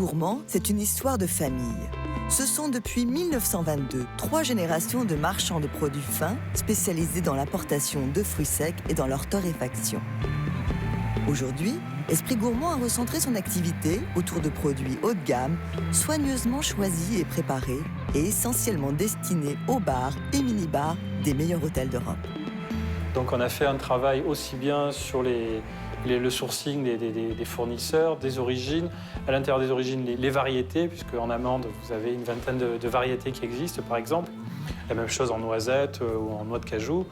Gourmand, c'est une histoire de famille. Ce sont depuis 1922 3 générations de marchands de produits fins spécialisés dans l'importation de fruits secs et dans leur torréfaction. Aujourd'hui, Esprit Gourmand a recentré son activité autour de produits haut de gamme, soigneusement choisis et préparés, et essentiellement destinés aux bars et mini-bars des meilleurs hôtels d'Europe. Donc on a fait un travail aussi bien sur le sourcing des fournisseurs, des origines, à l'intérieur des origines les variétés, puisque en amande vous avez une vingtaine de variétés qui existent par exemple. La même chose en noisettes ou en noix de cajou.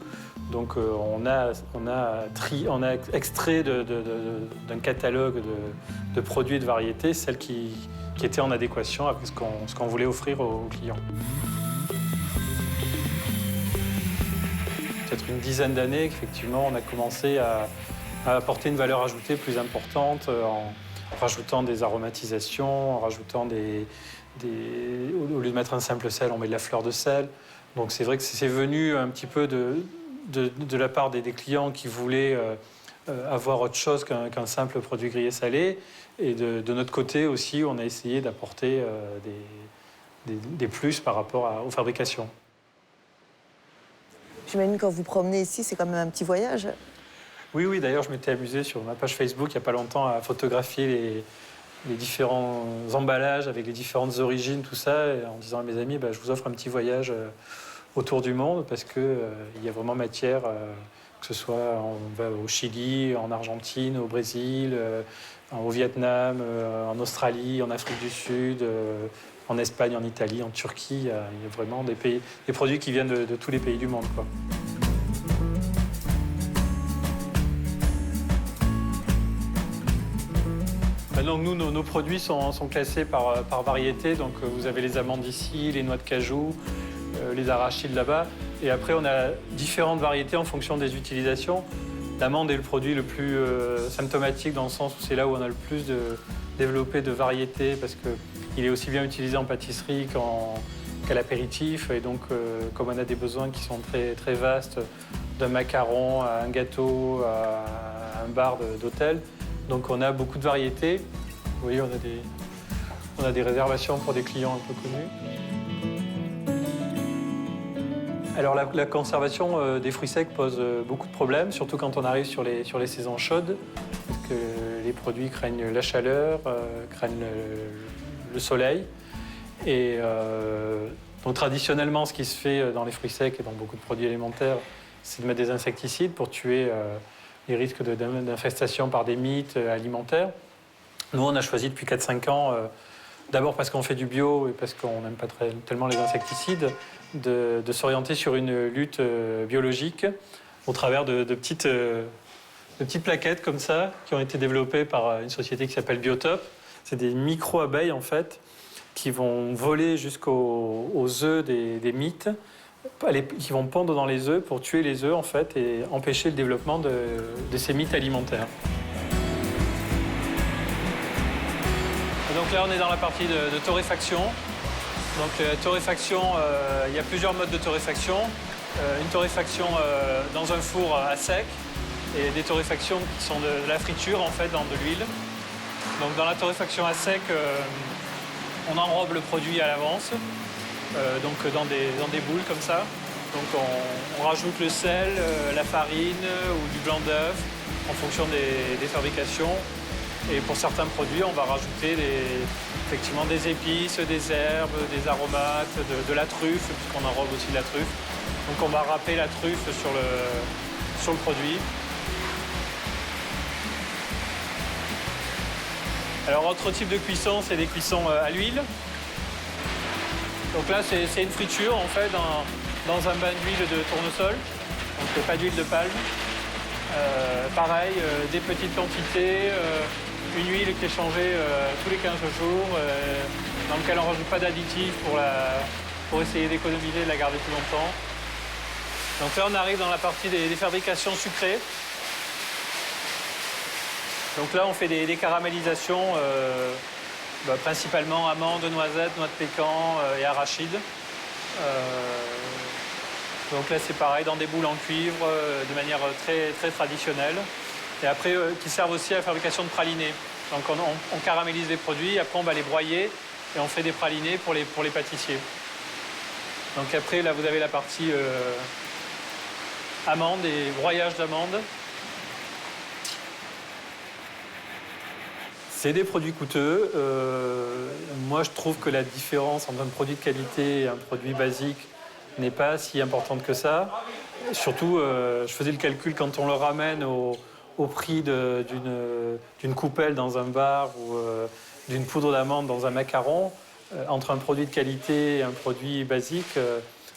Donc on a extrait d'un catalogue de produits et de variétés celles qui étaient en adéquation avec ce qu'on voulait offrir aux clients. Peut-être une dizaine d'années qu'effectivement on a commencé à apporter une valeur ajoutée plus importante en rajoutant des aromatisations, en rajoutant au lieu de mettre un simple sel, on met de la fleur de sel. Donc c'est vrai que c'est venu un petit peu de la part des clients qui voulaient avoir autre chose qu'un simple produit grillé salé. Et de notre côté aussi, on a essayé d'apporter des plus par rapport aux fabrications. J'imagine quand vous promenez ici, c'est quand même un petit voyage. Oui, d'ailleurs, je m'étais amusé sur ma page Facebook il n'y a pas longtemps à photographier les différents emballages avec les différentes origines, tout ça, en disant à mes amis, je vous offre un petit voyage autour du monde parce qu'il y a vraiment matière, que ce soit on va au Chili, en Argentine, au Brésil, au Vietnam, en Australie, en Afrique du Sud, en Espagne, en Italie, en Turquie. Il y a vraiment des produits qui viennent de tous les pays du monde, quoi. Donc nous, nos produits sont classés par variété. Donc vous avez les amandes ici, les noix de cajou, les arachides là-bas. Et après, on a différentes variétés en fonction des utilisations. L'amande est le produit le plus symptomatique dans le sens où c'est là où on a le plus développé de variétés parce qu'il est aussi bien utilisé en pâtisserie qu'à l'apéritif. Et donc, comme on a des besoins qui sont très, très vastes, d'un macaron à un gâteau, à un bar d'hôtel, donc on a beaucoup de variétés. Vous voyez, on a des réservations pour des clients un peu connus. Alors la conservation des fruits secs pose beaucoup de problèmes, surtout quand on arrive sur les saisons chaudes, parce que les produits craignent la chaleur, craignent le soleil. Et donc traditionnellement, ce qui se fait dans les fruits secs et dans beaucoup de produits alimentaires, c'est de mettre des insecticides pour tuer les risques d'infestation par des mites alimentaires. Nous, on a choisi depuis 4-5 ans, d'abord parce qu'on fait du bio et parce qu'on n'aime pas tellement les insecticides, de s'orienter sur une lutte biologique au travers de petites plaquettes comme ça qui ont été développées par une société qui s'appelle Biotop. C'est des micro-abeilles, en fait, qui vont voler jusqu'aux œufs des mites, qui vont pondre dans les œufs pour tuer les œufs en fait et empêcher le développement de ces mites alimentaires. Et donc là on est dans la partie de torréfaction. Donc la torréfaction, il y a plusieurs modes de torréfaction. Une torréfaction dans un four à sec et des torréfactions qui sont de la friture en fait dans de l'huile. Donc dans la torréfaction à sec, on enrobe le produit à l'avance. Donc dans des boules comme ça. Donc on rajoute le sel, la farine ou du blanc d'œuf en fonction des fabrications. Et pour certains produits, on va rajouter effectivement des épices, des herbes, des aromates, de la truffe, puisqu'on enrobe aussi de la truffe. Donc on va râper la truffe sur le produit. Alors autre type de cuisson, c'est des cuissons à l'huile. Donc là, c'est une friture, en fait, dans un bain d'huile de tournesol. Donc pas d'huile de palme. Pareil, des petites quantités, une huile qui est changée tous les 15 jours, dans laquelle on ne rajoute pas d'additifs pour essayer d'économiser et de la garder plus longtemps. Donc là, on arrive dans la partie des fabrications sucrées. Donc là, on fait des caramélisations. Principalement amandes, noisettes, noix de pécan et arachides. Donc là, c'est pareil, dans des boules en cuivre, de manière très, très traditionnelle. Et après, qui servent aussi à la fabrication de pralinés. Donc on caramélise les produits, après on va les broyer et on fait des pralinés pour les pâtissiers. Donc après, là, vous avez la partie amandes et broyage d'amandes. C'est des produits coûteux. Moi, je trouve que la différence entre un produit de qualité et un produit basique n'est pas si importante que ça. Surtout, je faisais le calcul quand on le ramène au prix d'une coupelle dans un bar ou d'une poudre d'amande dans un macaron. Entre un produit de qualité et un produit basique,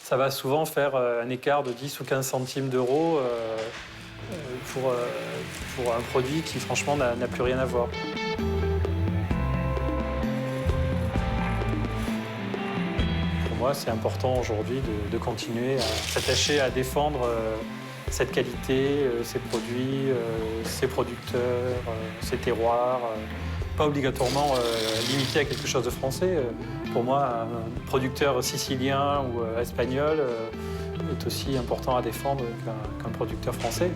ça va souvent faire un écart de 10 ou 15 centimes d'euros pour un produit qui, franchement, n'a plus rien à voir. Pour moi, c'est important aujourd'hui de continuer à s'attacher à défendre cette qualité, ces produits, ces producteurs, ces terroirs. Pas obligatoirement limité à quelque chose de français. Pour moi, un producteur sicilien ou espagnol est aussi important à défendre qu'un producteur français.